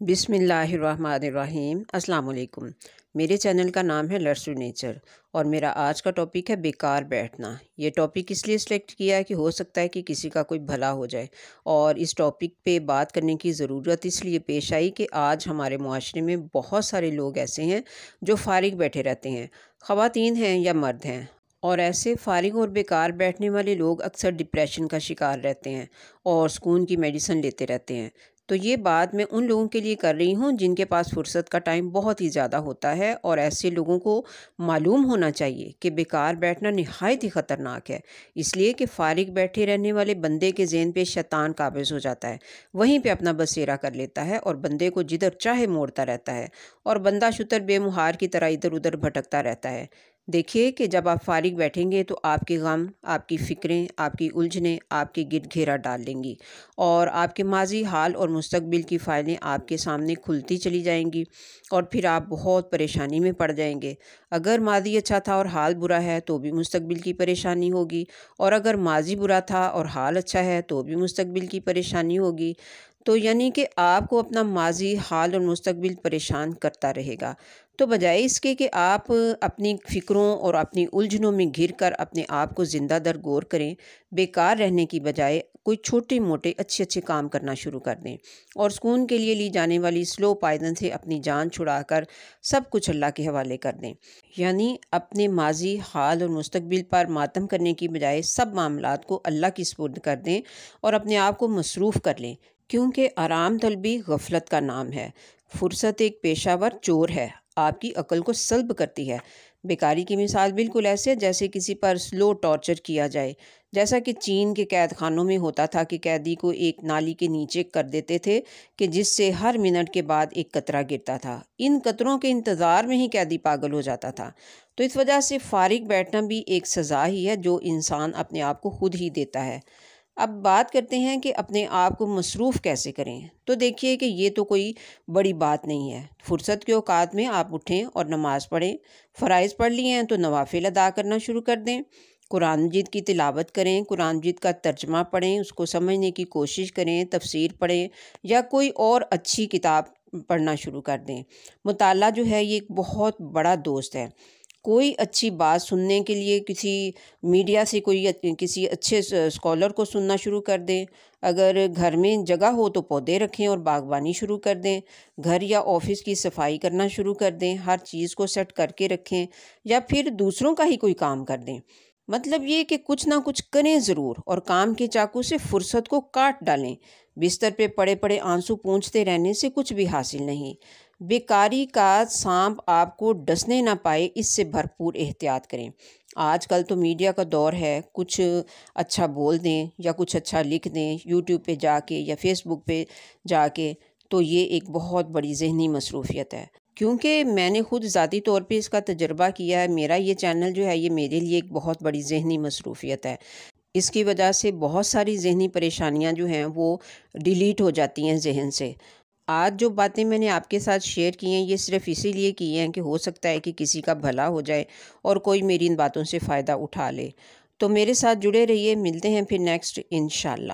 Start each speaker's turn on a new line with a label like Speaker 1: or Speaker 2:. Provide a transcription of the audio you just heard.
Speaker 1: بسم اللہ الرحمن الرحیم۔ السلام علیکم۔ میرے چینل کا نام ہے لرسو نیچر اور میرا آج کا ٹاپک ہے بیکار بیٹھنا۔ یہ ٹاپک اس لیے سلیکٹ کیا ہے کہ ہو سکتا ہے کہ کسی کا کوئی بھلا ہو جائے، اور اس ٹاپک پہ بات کرنے کی ضرورت اس لیے پیش آئی کہ آج ہمارے معاشرے میں بہت سارے لوگ ایسے ہیں جو فارغ بیٹھے رہتے ہیں، خواتین ہیں یا مرد ہیں، اور ایسے فارغ اور بیکار بیٹھنے والے لوگ اکثر ڈپریشن کا شکار رہتے ہیں اور سکون کی میڈیسن لیتے رہتے ہیں۔ تو یہ بات میں ان لوگوں کے لیے کر رہی ہوں جن کے پاس فرصت کا ٹائم بہت ہی زیادہ ہوتا ہے، اور ایسے لوگوں کو معلوم ہونا چاہیے کہ بیکار بیٹھنا نہایت ہی خطرناک ہے، اس لیے کہ فارغ بیٹھے رہنے والے بندے کے ذہن پہ شیطان قابض ہو جاتا ہے، وہیں پہ اپنا بسیرا کر لیتا ہے اور بندے کو جدھر چاہے موڑتا رہتا ہے، اور بندہ شتر بے مہار کی طرح ادھر ادھر بھٹکتا رہتا ہے۔ دیکھیے کہ جب آپ فارغ بیٹھیں گے تو آپ کے غم، آپ کی فکریں، آپ کی الجھنیں آپ کے گرد گھیرا ڈال لیں گی، اور آپ کے ماضی، حال اور مستقبل کی فائلیں آپ کے سامنے کھلتی چلی جائیں گی، اور پھر آپ بہت پریشانی میں پڑ جائیں گے۔ اگر ماضی اچھا تھا اور حال برا ہے تو بھی مستقبل کی پریشانی ہوگی، اور اگر ماضی برا تھا اور حال اچھا ہے تو بھی مستقبل کی پریشانی ہوگی۔ تو یعنی کہ آپ کو اپنا ماضی، حال اور مستقبل پریشان کرتا رہے گا۔ تو بجائے اس کے کہ آپ اپنی فکروں اور اپنی الجھنوں میں گھر کر اپنے آپ کو زندہ در گور کریں، بیکار رہنے کی بجائے کوئی چھوٹے موٹے اچھے کام کرنا شروع کر دیں، اور سکون کے لیے لی جانے والی سلو پائزن سے اپنی جان چھڑا کر سب کچھ اللہ کے حوالے کر دیں۔ یعنی اپنے ماضی، حال اور مستقبل پر ماتم کرنے کی بجائے سب معاملات کو اللہ کی سپرد کر دیں اور اپنے آپ کو مصروف کر لیں، کیونکہ آرام طلبی غفلت کا نام ہے۔ فرصت ایک پیشہ ور چور ہے، آپ کی عقل کو سلب کرتی ہے۔ بیکاری کی مثال بالکل ایسے جیسے کسی پر سلو ٹارچر کیا جائے، جیسا کہ چین کے قید خانوں میں ہوتا تھا کہ قیدی کو ایک نالی کے نیچے کر دیتے تھے کہ جس سے ہر منٹ کے بعد ایک قطرہ گرتا تھا۔ ان قطروں کے انتظار میں ہی قیدی پاگل ہو جاتا تھا۔ تو اس وجہ سے فارغ بیٹھنا بھی ایک سزا ہی ہے جو انسان اپنے آپ کو خود ہی دیتا ہے۔ اب بات کرتے ہیں کہ اپنے آپ کو مصروف کیسے کریں۔ تو دیکھیے کہ یہ تو کوئی بڑی بات نہیں ہے۔ فرصت کے اوقات میں آپ اٹھیں اور نماز پڑھیں، فرائض پڑھ لیے ہیں تو نوافل ادا کرنا شروع کر دیں، قرآن مجید کی تلاوت کریں، قرآن مجید کا ترجمہ پڑھیں، اس کو سمجھنے کی کوشش کریں، تفسیر پڑھیں یا کوئی اور اچھی کتاب پڑھنا شروع کر دیں۔ مطالعہ جو ہے یہ ایک بہت بڑا دوست ہے۔ کوئی اچھی بات سننے کے لیے کسی میڈیا سے کسی اچھے اسکالر کو سننا شروع کر دیں۔ اگر گھر میں جگہ ہو تو پودے رکھیں اور باغبانی شروع کر دیں، گھر یا آفس کی صفائی کرنا شروع کر دیں، ہر چیز کو سیٹ کر کے رکھیں، یا پھر دوسروں کا ہی کوئی کام کر دیں۔ مطلب یہ کہ کچھ نہ کچھ کریں ضرور، اور کام کے چاقو سے فرصت کو کاٹ ڈالیں۔ بستر پہ پڑے پڑے آنسو پونچھتے رہنے سے کچھ بھی حاصل نہیں۔ بیکاری کا سانپ آپ کو ڈسنے نہ پائے، اس سے بھرپور احتیاط کریں۔ آج کل تو میڈیا کا دور ہے، کچھ اچھا بول دیں یا کچھ اچھا لکھ دیں یوٹیوب پہ جا کے یا فیس بک پہ جا کے، تو یہ ایک بہت بڑی ذہنی مصروفیت ہے، کیونکہ میں نے خود ذاتی طور پہ اس کا تجربہ کیا ہے۔ میرا یہ چینل جو ہے یہ میرے لیے ایک بہت بڑی ذہنی مصروفیت ہے۔ اس کی وجہ سے بہت ساری ذہنی پریشانیاں جو ہیں وہ ڈیلیٹ ہو جاتی ہیں ذہن سے۔ آج جو باتیں میں نے آپ کے ساتھ شیئر کی ہیں یہ صرف اسی لیے کی ہیں کہ ہو سکتا ہے کہ کسی کا بھلا ہو جائے اور کوئی میری ان باتوں سے فائدہ اٹھا لے۔ تو میرے ساتھ جڑے رہیے، ملتے ہیں پھر نیکسٹ انشاءاللہ۔